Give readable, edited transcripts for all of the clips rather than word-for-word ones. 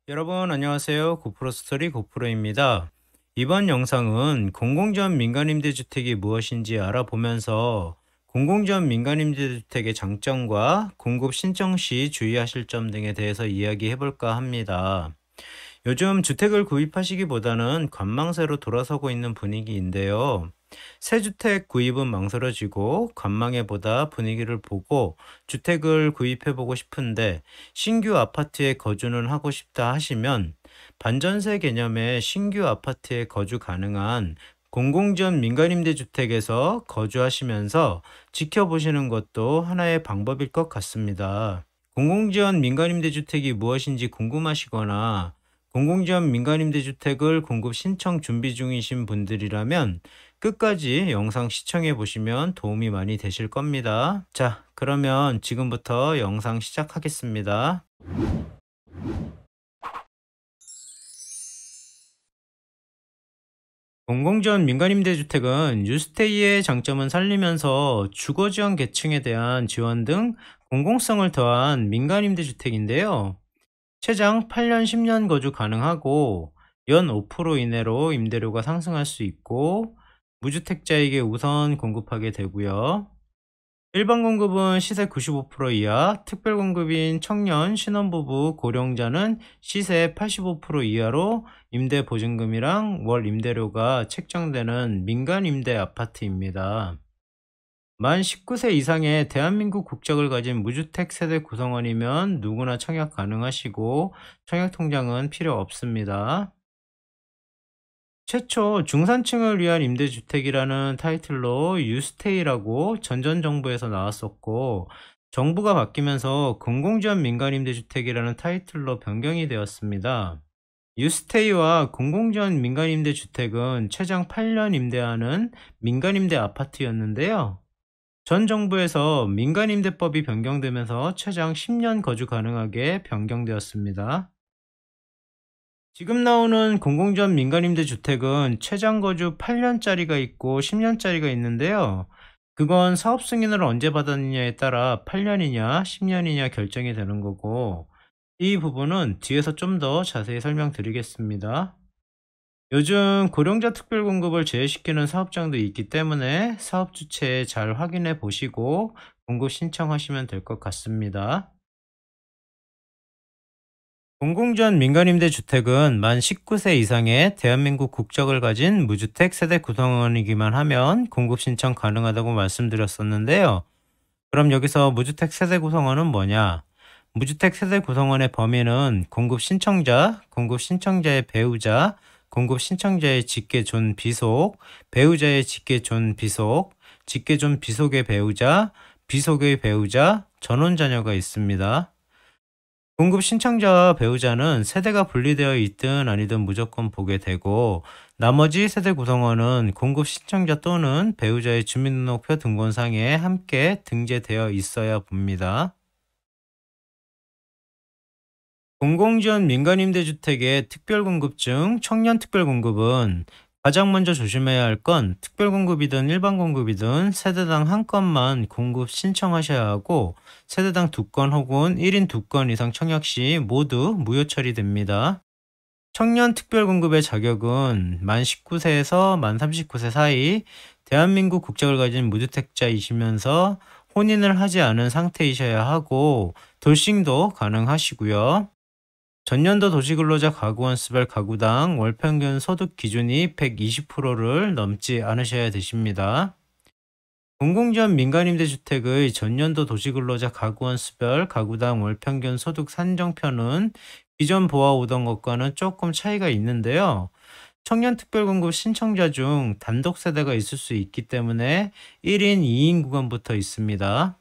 여러분 안녕하세요. 고프로 스토리 고프로입니다. 이번 영상은 공공지원 민간임대주택이 무엇인지 알아보면서 공공지원 민간임대주택의 장점과 공급 신청 시 주의하실 점 등에 대해서 이야기해 볼까 합니다. 요즘 주택을 구입하시기보다는 관망세로 돌아서고 있는 분위기인데요. 새 주택 구입은 망설여지고 관망해보다 분위기를 보고 주택을 구입해보고 싶은데 신규 아파트에 거주는 하고 싶다 하시면 반전세 개념의 신규 아파트에 거주 가능한 공공지원 민간임대주택에서 거주하시면서 지켜보시는 것도 하나의 방법일 것 같습니다. 공공지원 민간임대주택이 무엇인지 궁금하시거나 공공지원 민간임대주택을 공급 신청 준비 중이신 분들이라면 끝까지 영상 시청해 보시면 도움이 많이 되실 겁니다. 자, 그러면 지금부터 영상 시작하겠습니다. 공공지원 민간임대주택은 뉴스테이의 장점은 살리면서 주거지원 계층에 대한 지원 등 공공성을 더한 민간임대주택인데요. 최장 8년, 10년 거주 가능하고 연 5% 이내로 임대료가 상승할 수 있고 무주택자에게 우선 공급하게 되고요. 일반 공급은 시세 95% 이하, 특별 공급인 청년, 신혼부부, 고령자는 시세 85% 이하로 임대 보증금이랑 월 임대료가 책정되는 민간 임대 아파트입니다. 만 19세 이상의 대한민국 국적을 가진 무주택 세대 구성원이면 누구나 청약 가능하시고 청약 통장은 필요 없습니다. 최초 중산층을 위한 임대주택이라는 타이틀로 유스테이라고 전전 정부에서 나왔었고, 정부가 바뀌면서 공공지원 민간임대주택이라는 타이틀로 변경이 되었습니다. 유스테이와 공공지원 민간임대주택은 최장 8년 임대하는 민간임대 아파트였는데요. 전 정부에서 민간임대법이 변경되면서 최장 10년 거주 가능하게 변경되었습니다. 지금 나오는 공공지원 민간임대주택은 최장 거주 8년짜리가 있고 10년짜리가 있는데요. 그건 사업 승인을 언제 받았느냐에 따라 8년이냐 10년이냐 결정이 되는 거고, 이 부분은 뒤에서 좀 더 자세히 설명드리겠습니다. 요즘 고령자 특별 공급을 제외시키는 사업장도 있기 때문에 사업 주체 잘 확인해 보시고 공급 신청하시면 될 것 같습니다. 공공지원 민간임대주택은 만 19세 이상의 대한민국 국적을 가진 무주택 세대 구성원이기만 하면 공급 신청 가능하다고 말씀드렸었는데요. 그럼 여기서 무주택 세대 구성원은 뭐냐? 무주택 세대 구성원의 범위는 공급 신청자, 공급 신청자의 배우자, 공급 신청자의 직계존 비속, 배우자의 직계존 비속, 직계존 비속의 배우자, 비속의 배우자, 전원 자녀가 있습니다. 공급 신청자와 배우자는 세대가 분리되어 있든 아니든 무조건 보게 되고, 나머지 세대 구성원은 공급 신청자 또는 배우자의 주민등록표 등본상에 함께 등재되어 있어야 봅니다. 공공지원 민간임대주택의 특별공급증, 청년특별공급은 가장 먼저 조심해야 할 건 특별공급이든 일반공급이든 세대당 한 건만 공급 신청하셔야 하고, 세대당 두 건 혹은 1인 두 건 이상 청약 시 모두 무효 처리됩니다. 청년특별공급의 자격은 만 19세에서 만 39세 사이 대한민국 국적을 가진 무주택자이시면서 혼인을 하지 않은 상태이셔야 하고, 돌싱도 가능하시고요. 전년도 도시근로자 가구원수별 가구당 월평균 소득 기준이 120%를 넘지 않으셔야 되십니다. 공공지원 민간임대주택의 전년도 도시근로자 가구원수별 가구당 월평균 소득 산정표는 기존 보아오던 것과는 조금 차이가 있는데요. 청년특별공급 신청자 중 단독 세대가 있을 수 있기 때문에 1인, 2인 구간부터 있습니다.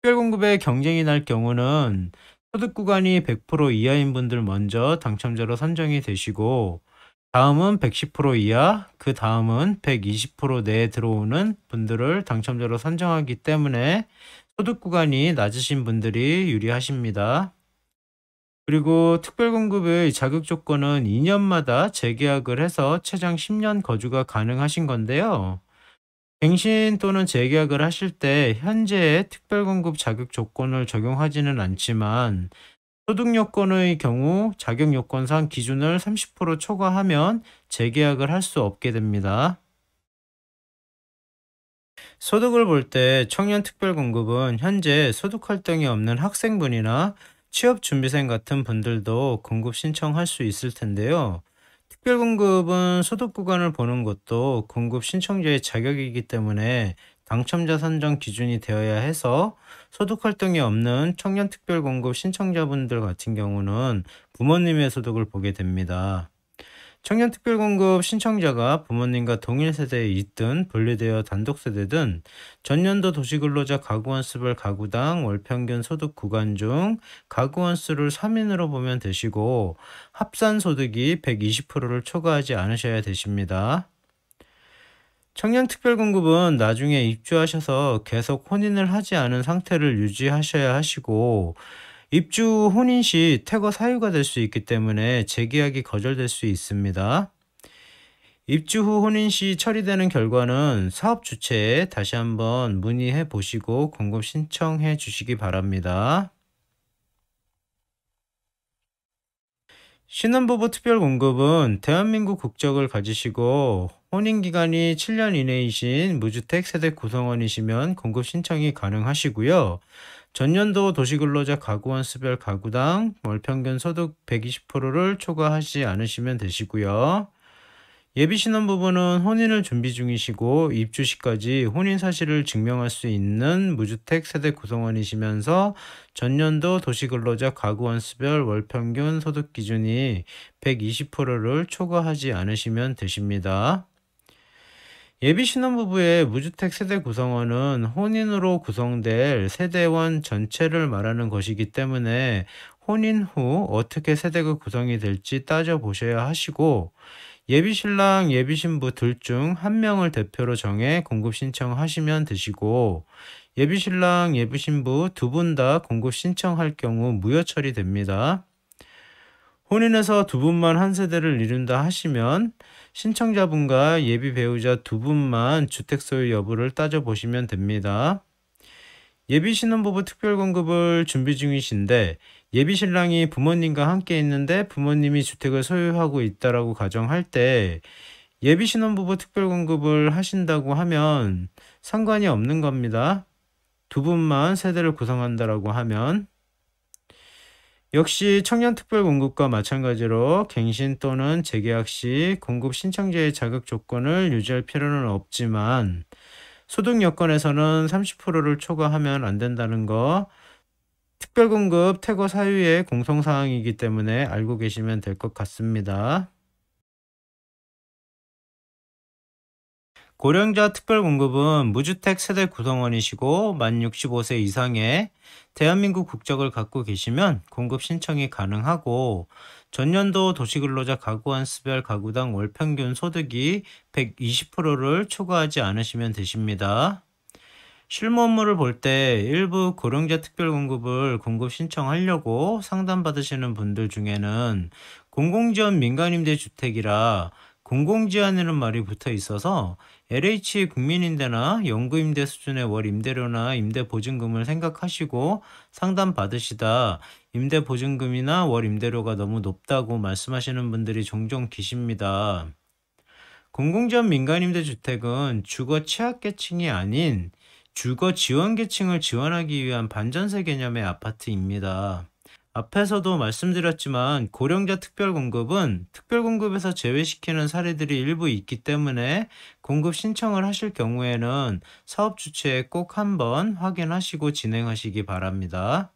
특별공급에 경쟁이 날 경우는 소득 구간이 100% 이하인 분들 먼저 당첨자로 선정이 되시고, 다음은 110% 이하, 그 다음은 120% 내에 들어오는 분들을 당첨자로 선정하기 때문에 소득 구간이 낮으신 분들이 유리하십니다. 그리고 특별공급의 자격 조건은 2년마다 재계약을 해서 최장 10년 거주가 가능하신 건데요. 갱신 또는 재계약을 하실 때 현재의 특별공급 자격 조건을 적용하지는 않지만 소득 요건의 경우 자격 요건상 기준을 30% 초과하면 재계약을 할 수 없게 됩니다. 소득을 볼 때 청년 특별공급은 현재 소득 활동이 없는 학생분이나 취업준비생 같은 분들도 공급 신청할 수 있을 텐데요. 특별공급은 소득 구간을 보는 것도 공급 신청자의 자격이기 때문에 당첨자 선정 기준이 되어야 해서 소득 활동이 없는 청년 특별공급 신청자분들 같은 경우는 부모님의 소득을 보게 됩니다. 청년특별공급 신청자가 부모님과 동일 세대에 있든 분리되어 단독 세대든 전년도 도시근로자 가구원수별 가구당 월평균 소득 구간 중 가구원수를 3인으로 보면 되시고 합산 소득이 120%를 초과하지 않으셔야 되십니다. 청년특별공급은 나중에 입주하셔서 계속 혼인을 하지 않은 상태를 유지하셔야 하시고 입주 혼인 시 퇴거 사유가 될 수 있기 때문에 재계약이 거절될 수 있습니다. 입주 후 혼인 시 처리되는 결과는 사업 주체에 다시 한번 문의해 보시고 공급 신청해 주시기 바랍니다. 신혼부부 특별공급은 대한민국 국적을 가지시고 혼인기간이 7년 이내이신 무주택 세대 구성원이시면 공급 신청이 가능하시고요. 전년도 도시근로자 가구원 수별 가구당 월평균 소득 120%를 초과하지 않으시면 되시고요. 예비 신혼부부는 혼인을 준비 중이시고 입주 시까지 혼인 사실을 증명할 수 있는 무주택 세대 구성원이시면서 전년도 도시근로자 가구원 수별 월평균 소득 기준이 120%를 초과하지 않으시면 되십니다. 예비 신혼부부의 무주택 세대 구성원은 혼인으로 구성될 세대원 전체를 말하는 것이기 때문에 혼인 후 어떻게 세대가 구성이 될지 따져보셔야 하시고 예비 신랑, 예비 신부 둘 중 한 명을 대표로 정해 공급 신청하시면 되시고 예비 신랑, 예비 신부 두 분 다 공급 신청할 경우 무효 처리됩니다. 혼인해서 두 분만 한 세대를 이룬다 하시면 신청자분과 예비 배우자 두 분만 주택 소유 여부를 따져보시면 됩니다. 예비 신혼부부 특별공급을 준비 중이신데 예비 신랑이 부모님과 함께 있는데 부모님이 주택을 소유하고 있다라고 가정할 때 예비 신혼부부 특별공급을 하신다고 하면 상관이 없는 겁니다. 두 분만 세대를 구성한다라고 하면 역시 청년특별공급과 마찬가지로 갱신 또는 재계약 시 공급 신청자의 자격 조건을 유지할 필요는 없지만 소득 여건에서는 30%를 초과하면 안 된다는 거 특별공급 퇴거 사유의 공통사항이기 때문에 알고 계시면 될 것 같습니다. 고령자 특별공급은 무주택 세대 구성원이시고 만 65세 이상의 대한민국 국적을 갖고 계시면 공급 신청이 가능하고 전년도 도시근로자 가구원 수별 가구당 월평균 소득이 120%를 초과하지 않으시면 되십니다. 실무 업무를 볼 때 일부 고령자 특별공급을 공급 신청하려고 상담받으시는 분들 중에는 공공지원 민간임대 주택이라 공공지원이라는 말이 붙어 있어서 LH 국민임대나 연구임대 수준의 월 임대료나 임대보증금을 생각하시고 상담받으시다 임대보증금이나 월 임대료가 너무 높다고 말씀하시는 분들이 종종 계십니다. 공공지원 민간임대주택은 주거 취약계층이 아닌 주거 지원계층을 지원하기 위한 반전세 개념의 아파트입니다. 앞에서도 말씀드렸지만 고령자 특별공급은 특별공급에서 제외시키는 사례들이 일부 있기 때문에 공급 신청을 하실 경우에는 사업 주체에 꼭 한번 확인하시고 진행하시기 바랍니다.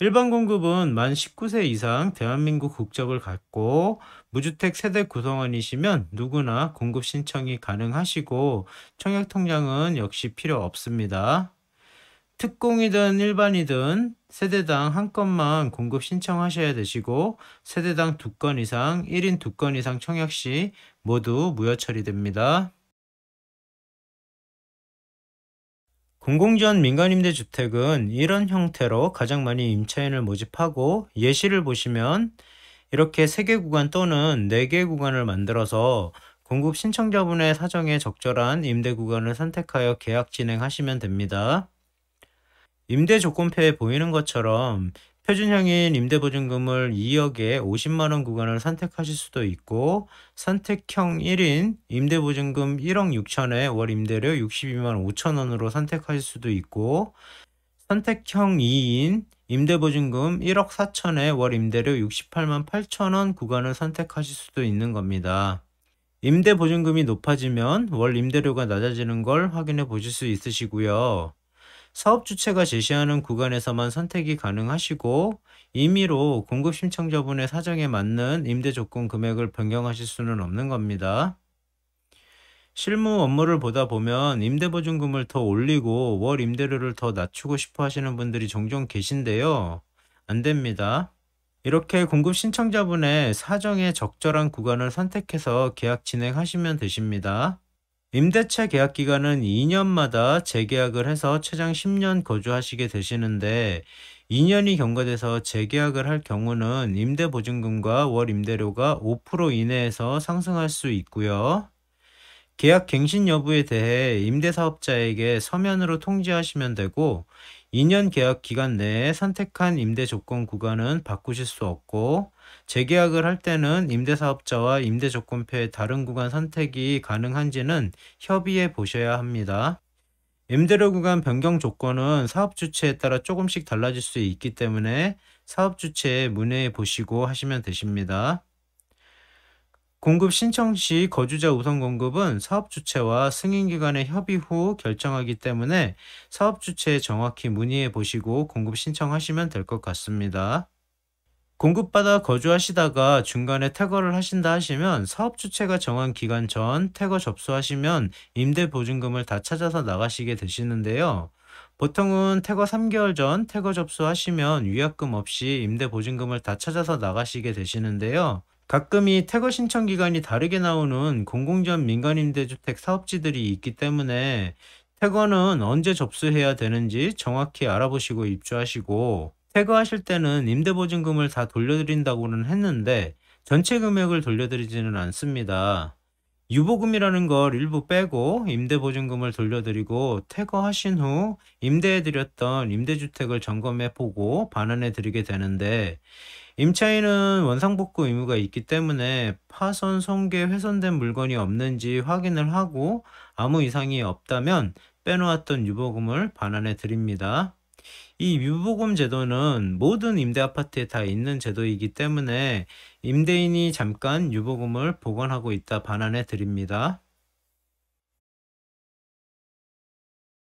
일반 공급은 만 19세 이상 대한민국 국적을 갖고 무주택 세대 구성원이시면 누구나 공급 신청이 가능하시고 청약통장은 역시 필요 없습니다. 특공이든 일반이든 세대당 한 건만 공급 신청하셔야 되시고 세대당 2건 이상, 1인 2건 이상 청약 시 모두 무효 처리됩니다. 공공지원 민간임대주택은 이런 형태로 가장 많이 임차인을 모집하고 예시를 보시면 이렇게 3개 구간 또는 4개 구간을 만들어서 공급 신청자분의 사정에 적절한 임대 구간을 선택하여 계약 진행하시면 됩니다. 임대 조건표에 보이는 것처럼 표준형인 임대보증금을 2억에 50만 원 구간을 선택하실 수도 있고, 선택형 1인 임대보증금 1억 6천에 월 임대료 62만 5천 원으로 선택하실 수도 있고, 선택형 2인 임대보증금 1억 4천에 월 임대료 68만 8천 원 구간을 선택하실 수도 있는 겁니다. 임대보증금이 높아지면 월 임대료가 낮아지는 걸 확인해 보실 수 있으시고요. 사업 주체가 제시하는 구간에서만 선택이 가능하시고, 임의로 공급 신청자분의 사정에 맞는 임대 조건 금액을 변경하실 수는 없는 겁니다. 실무 업무를 보다 보면 임대보증금을 더 올리고 월 임대료를 더 낮추고 싶어 하시는 분들이 종종 계신데요. 안 됩니다. 이렇게 공급 신청자분의 사정에 적절한 구간을 선택해서 계약 진행하시면 되십니다. 임대차 계약 기간은 2년마다 재계약을 해서 최장 10년 거주하시게 되시는데, 2년이 경과돼서 재계약을 할 경우는 임대보증금과 월 임대료가 5% 이내에서 상승할 수 있고요. 계약 갱신 여부에 대해 임대사업자에게 서면으로 통지하시면 되고, 2년 계약 기간 내에 선택한 임대 조건 구간은 바꾸실 수 없고, 재계약을 할 때는 임대사업자와 임대조건표의 다른 구간 선택이 가능한지는 협의해 보셔야 합니다. 임대료 구간 변경 조건은 사업 주체에 따라 조금씩 달라질 수 있기 때문에 사업 주체에 문의해 보시고 하시면 되십니다. 공급 신청 시 거주자 우선 공급은 사업 주체와 승인 기관의 협의 후 결정하기 때문에 사업 주체에 정확히 문의해 보시고 공급 신청하시면 될 것 같습니다. 공급받아 거주하시다가 중간에 퇴거를 하신다 하시면 사업 주체가 정한 기간 전 퇴거 접수하시면 임대 보증금을 다 찾아서 나가시게 되시는데요. 보통은 퇴거 3개월 전 퇴거 접수하시면 위약금 없이 임대 보증금을 다 찾아서 나가시게 되시는데요. 가끔 이 퇴거 신청 기간이 다르게 나오는 공공지원 민간임대주택 사업지들이 있기 때문에 퇴거는 언제 접수해야 되는지 정확히 알아보시고 입주하시고, 퇴거하실 때는 임대보증금을 다 돌려드린다고는 했는데 전체 금액을 돌려드리지는 않습니다. 유보금이라는 걸 일부 빼고 임대보증금을 돌려드리고, 퇴거하신 후 임대해드렸던 임대주택을 점검해 보고 반환해 드리게 되는데, 임차인은 원상복구 의무가 있기 때문에 파손, 손괴, 훼손된 물건이 없는지 확인을 하고 아무 이상이 없다면 빼놓았던 유보금을 반환해 드립니다. 이 유보금 제도는 모든 임대 아파트에 다 있는 제도이기 때문에 임대인이 잠깐 유보금을 보관하고 있다 반환해 드립니다.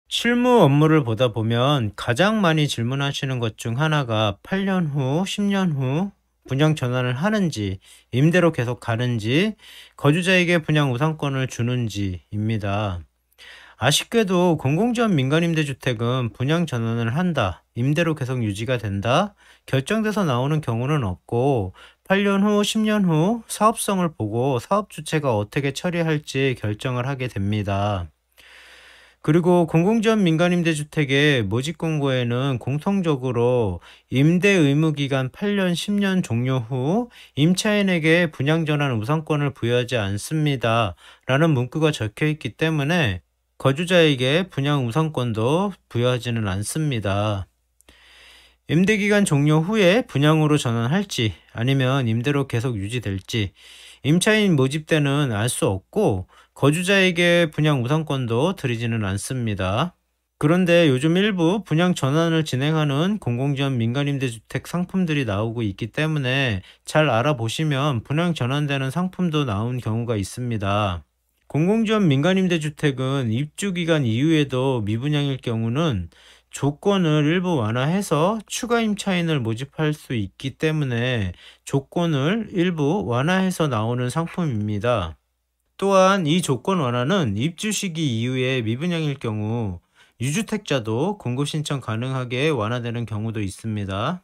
실무 업무를 보다 보면 가장 많이 질문하시는 것 중 하나가 8년 후, 10년 후 분양 전환을 하는지, 임대로 계속 가는지, 거주자에게 분양 우선권을 주는지입니다. 아쉽게도 공공지원 민간임대주택은 분양 전환을 한다, 임대로 계속 유지가 된다, 결정돼서 나오는 경우는 없고, 8년 후, 10년 후 사업성을 보고 사업 주체가 어떻게 처리할지 결정을 하게 됩니다. 그리고 공공지원 민간임대주택의 모집 공고에는 공통적으로 임대 의무 기간 8년, 10년 종료 후 임차인에게 분양 전환 우선권을 부여하지 않습니다 라는 문구가 적혀 있기 때문에 거주자에게 분양 우선권도 부여하지는 않습니다. 임대기간 종료 후에 분양으로 전환할지 아니면 임대로 계속 유지될지 임차인 모집 때는 알 수 없고, 거주자에게 분양 우선권도 드리지는 않습니다. 그런데 요즘 일부 분양 전환을 진행하는 공공지원 민간임대주택 상품들이 나오고 있기 때문에 잘 알아보시면 분양 전환되는 상품도 나온 경우가 있습니다. 공공지원 민간임대주택은 입주기간 이후에도 미분양일 경우는 조건을 일부 완화해서 추가 임차인을 모집할 수 있기 때문에 조건을 일부 완화해서 나오는 상품입니다. 또한 이 조건 완화는 입주 시기 이후에 미분양일 경우 유주택자도 공급 신청 가능하게 완화되는 경우도 있습니다.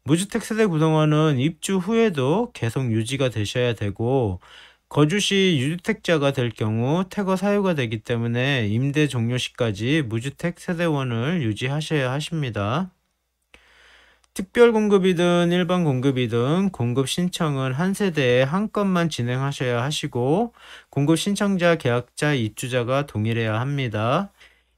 무주택 세대 구성원은 입주 후에도 계속 유지가 되셔야 되고, 거주 시 유주택자가 될 경우 퇴거 사유가 되기 때문에 임대 종료 시까지 무주택 세대원을 유지하셔야 하십니다. 특별 공급이든 일반 공급이든 공급 신청은 한 세대에 한 건만 진행하셔야 하시고, 공급 신청자, 계약자, 입주자가 동일해야 합니다.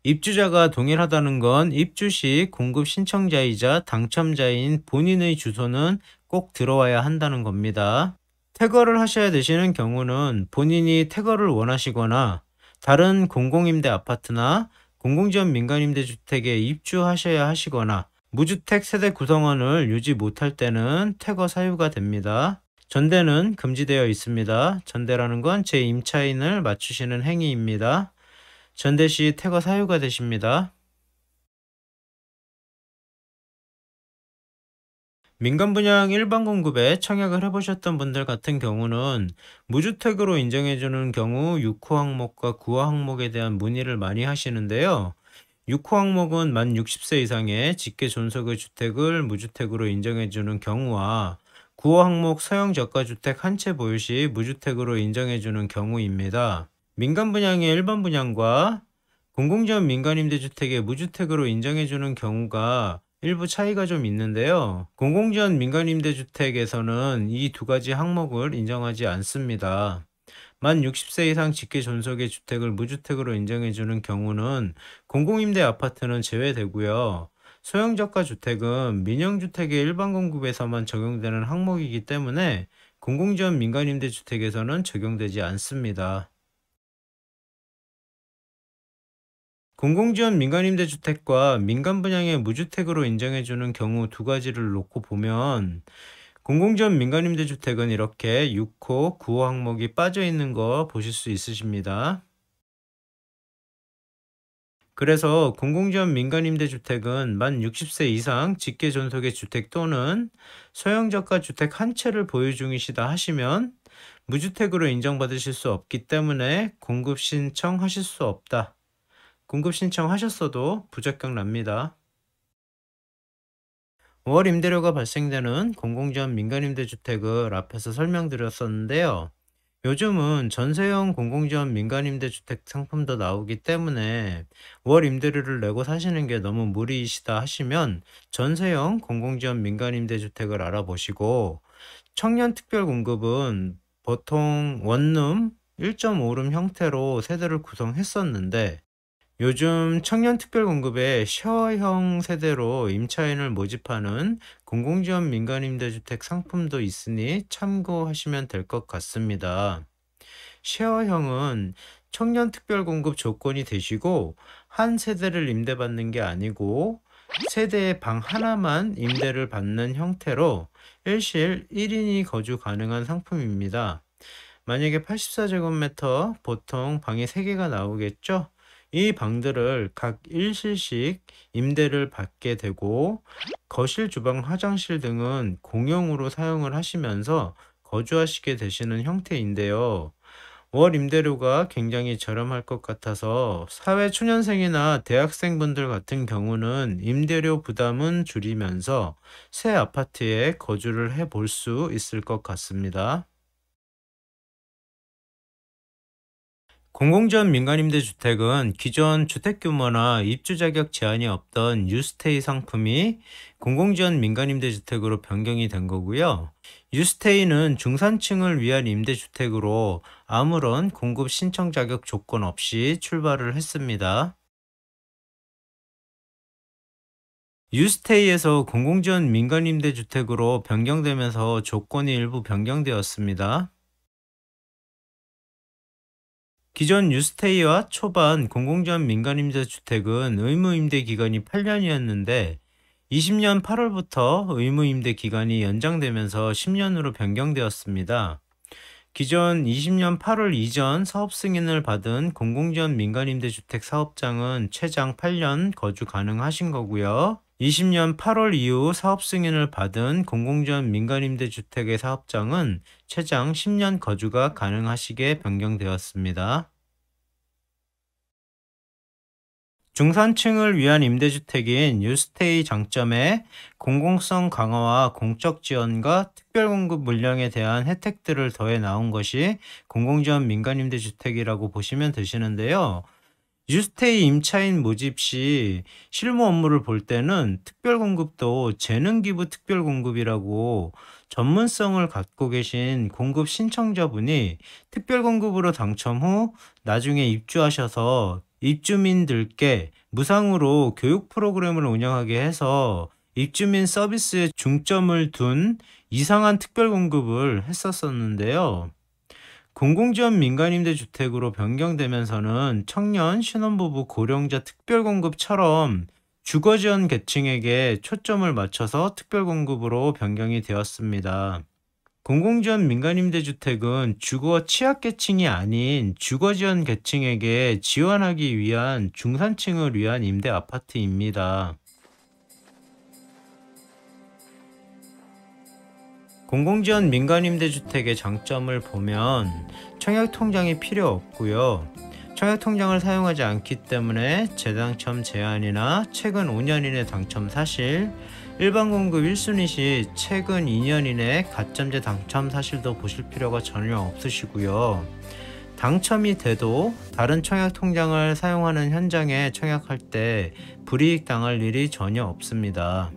입주자가 동일하다는 건 입주 시 공급 신청자이자 당첨자인 본인의 주소는 꼭 들어와야 한다는 겁니다. 퇴거를 하셔야 되시는 경우는 본인이 퇴거를 원하시거나 다른 공공임대 아파트나 공공지원 민간임대주택에 입주하셔야 하시거나 무주택 세대 구성원을 유지 못할 때는 퇴거 사유가 됩니다. 전대는 금지되어 있습니다. 전대라는 건 제 임차인을 맞추시는 행위입니다. 전대 시 퇴거 사유가 되십니다. 민간 분양 일반 공급에 청약을 해보셨던 분들 같은 경우는 무주택으로 인정해주는 경우 6호 항목과 9호 항목에 대한 문의를 많이 하시는데요. 6호 항목은 만 60세 이상의 직계 존속의 주택을 무주택으로 인정해주는 경우와 9호 항목 소형 저가주택 한 채 보유 시 무주택으로 인정해주는 경우입니다. 민간 분양의 일반 분양과 공공지원 민간임대주택의 무주택으로 인정해주는 경우가 일부 차이가 좀 있는데요. 공공지원 민간임대주택에서는 이 두 가지 항목을 인정하지 않습니다. 만 60세 이상 직계 존속의 주택을 무주택으로 인정해주는 경우는 공공임대 아파트는 제외되고요. 소형저가 주택은 민영주택의 일반 공급에서만 적용되는 항목이기 때문에 공공지원 민간임대주택에서는 적용되지 않습니다. 공공지원 민간임대주택과 민간 분양의 무주택으로 인정해주는 경우 두 가지를 놓고 보면 공공지원 민간임대주택은 이렇게 6호, 9호 항목이 빠져 있는 거 보실 수 있으십니다. 그래서 공공지원 민간임대주택은 만 60세 이상 직계 존속의 주택 또는 소형저가 주택 한 채를 보유 중이시다 하시면 무주택으로 인정받으실 수 없기 때문에 공급 신청하실 수 없다. 공급 신청하셨어도 부적격 납니다. 월 임대료가 발생되는 공공지원 민간임대주택을 앞에서 설명드렸었는데요. 요즘은 전세형 공공지원 민간임대주택 상품도 나오기 때문에 월 임대료를 내고 사시는 게 너무 무리이시다 하시면 전세형 공공지원 민간임대주택을 알아보시고 청년 특별공급은 보통 원룸 1.5룸 형태로 세대를 구성했었는데 요즘 청년 특별공급에 쉐어형 세대로 임차인을 모집하는 공공지원 민간임대주택 상품도 있으니 참고하시면 될 것 같습니다. 쉐어형은 청년 특별공급 조건이 되시고 한 세대를 임대받는 게 아니고 세대의 방 하나만 임대를 받는 형태로 일실 1인이 거주 가능한 상품입니다. 만약에 84제곱미터 보통 방이 3개가 나오겠죠? 이 방들을 각 1실씩 임대를 받게 되고 거실, 주방, 화장실 등은 공용으로 사용을 하시면서 거주하시게 되시는 형태인데요. 월 임대료가 굉장히 저렴할 것 같아서 사회초년생이나 대학생분들 같은 경우는 임대료 부담은 줄이면서 새 아파트에 거주를 해 볼 수 있을 것 같습니다. 공공지원 민간임대주택은 기존 주택규모나 입주 자격 제한이 없던 유스테이 상품이 공공지원 민간임대주택으로 변경이 된 거고요. 유스테이는 중산층을 위한 임대주택으로 아무런 공급 신청 자격 조건 없이 출발을 했습니다. 유스테이에서 공공지원 민간임대주택으로 변경되면서 조건이 일부 변경되었습니다. 기존 유스테이와 초반 공공지원 민간임대주택은 의무임대 기간이 8년이었는데 20년 8월부터 의무임대 기간이 연장되면서 10년으로 변경되었습니다. 기존 20년 8월 이전 사업 승인을 받은 공공지원 민간임대주택 사업장은 최장 8년 거주 가능하신 거고요. 20년 8월 이후 사업 승인을 받은 공공지원 민간임대주택의 사업장은 최장 10년 거주가 가능하시게 변경되었습니다. 중산층을 위한 임대주택인 뉴스테이 장점에 공공성 강화와 공적 지원과 특별공급 물량에 대한 혜택들을 더해 나온 것이 공공지원 민간임대주택이라고 보시면 되시는데요. 뉴스테이 임차인 모집 시 실무 업무를 볼 때는 특별공급도 재능기부 특별공급이라고 전문성을 갖고 계신 공급 신청자분이 특별공급으로 당첨 후 나중에 입주하셔서 입주민들께 무상으로 교육 프로그램을 운영하게 해서 입주민 서비스에 중점을 둔 이상한 특별 공급을 했었었는데요. 공공지원 민간임대주택으로 변경되면서는 청년, 신혼부부, 고령자 특별공급처럼 주거지원 계층에게 초점을 맞춰서 특별공급으로 변경이 되었습니다. 공공지원 민간임대주택은 주거 취약계층이 아닌 주거지원 계층에게 지원하기 위한 중산층을 위한 임대 아파트입니다. 공공지원 민간임대주택의 장점을 보면 청약통장이 필요 없고요. 청약통장을 사용하지 않기 때문에 재당첨 제한이나 최근 5년 이내 당첨 사실, 일반 공급 1순위 시 최근 2년 이내 가점제 당첨 사실도 보실 필요가 전혀 없으시고요. 당첨이 돼도 다른 청약통장을 사용하는 현장에 청약할 때 불이익 당할 일이 전혀 없습니다.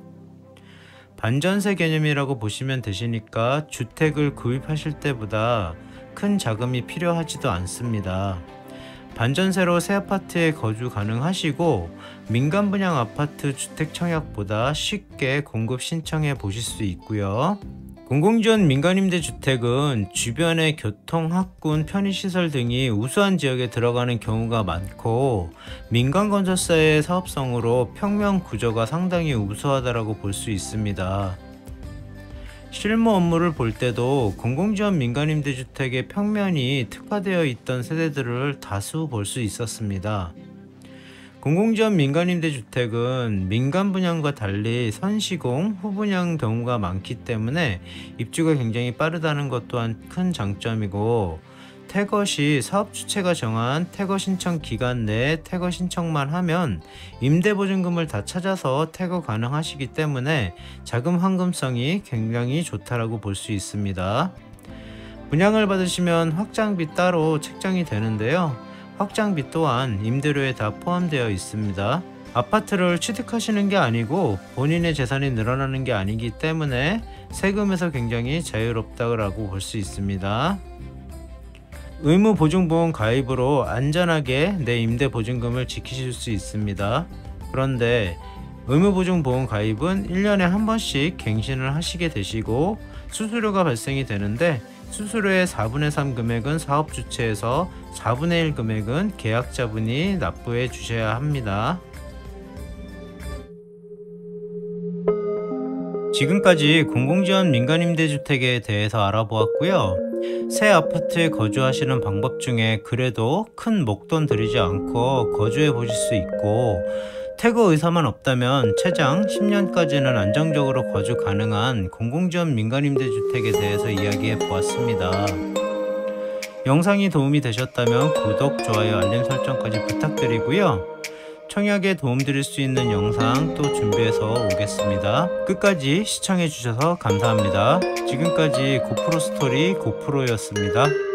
반전세 개념이라고 보시면 되시니까 주택을 구입하실 때보다 큰 자금이 필요하지도 않습니다. 반전세로 새 아파트에 거주 가능하시고 민간 분양 아파트 주택 청약보다 쉽게 공급 신청해 보실 수 있고요. 공공지원 민간임대주택은 주변의 교통, 학군, 편의시설 등이 우수한 지역에 들어가는 경우가 많고 민간건설사의 사업성으로 평면 구조가 상당히 우수하다고 볼 수 있습니다. 실무 업무를 볼 때도 공공지원 민간임대주택의 평면이 특화되어 있던 세대들을 다수 볼 수 있었습니다. 공공지원 민간임대주택은 민간 분양과 달리 선시공, 후분양 경우가 많기 때문에 입주가 굉장히 빠르다는 것 또한 큰 장점이고, 태거 시 사업주체가 정한 태거 신청 기간 내에 태거 신청만 하면 임대보증금을 다 찾아서 태거 가능하시기 때문에 자금 환금성이 굉장히 좋다라고 볼 수 있습니다. 분양을 받으시면 확장비 따로 책정이 되는데요. 확장비 또한 임대료에 다 포함되어 있습니다. 아파트를 취득하시는 게 아니고 본인의 재산이 늘어나는 게 아니기 때문에 세금에서 굉장히 자유롭다고 볼 수 있습니다. 의무보증보험 가입으로 안전하게 내 임대보증금을 지키실 수 있습니다. 그런데 의무보증보험 가입은 1년에 한 번씩 갱신을 하시게 되시고 수수료가 발생이 되는데, 수수료의 4분의 3 금액은 사업주체에서 4분의 1 금액은 계약자분이 납부해 주셔야 합니다. 지금까지 공공지원 민간임대주택에 대해서 알아보았고요. 새 아파트에 거주하시는 방법 중에 그래도 큰 목돈 들이지 않고 거주해 보실 수 있고, 태거 의사만 없다면 최장 10년까지는 안정적으로 거주 가능한 공공지원 민간임대주택에 대해서 이야기해 보았습니다. 영상이 도움이 되셨다면 구독, 좋아요, 알림 설정까지 부탁드리고요. 청약에 도움드릴 수 있는 영상 또 준비해서 오겠습니다. 끝까지 시청해 주셔서 감사합니다. 지금까지 고프로 스토리 고프로였습니다.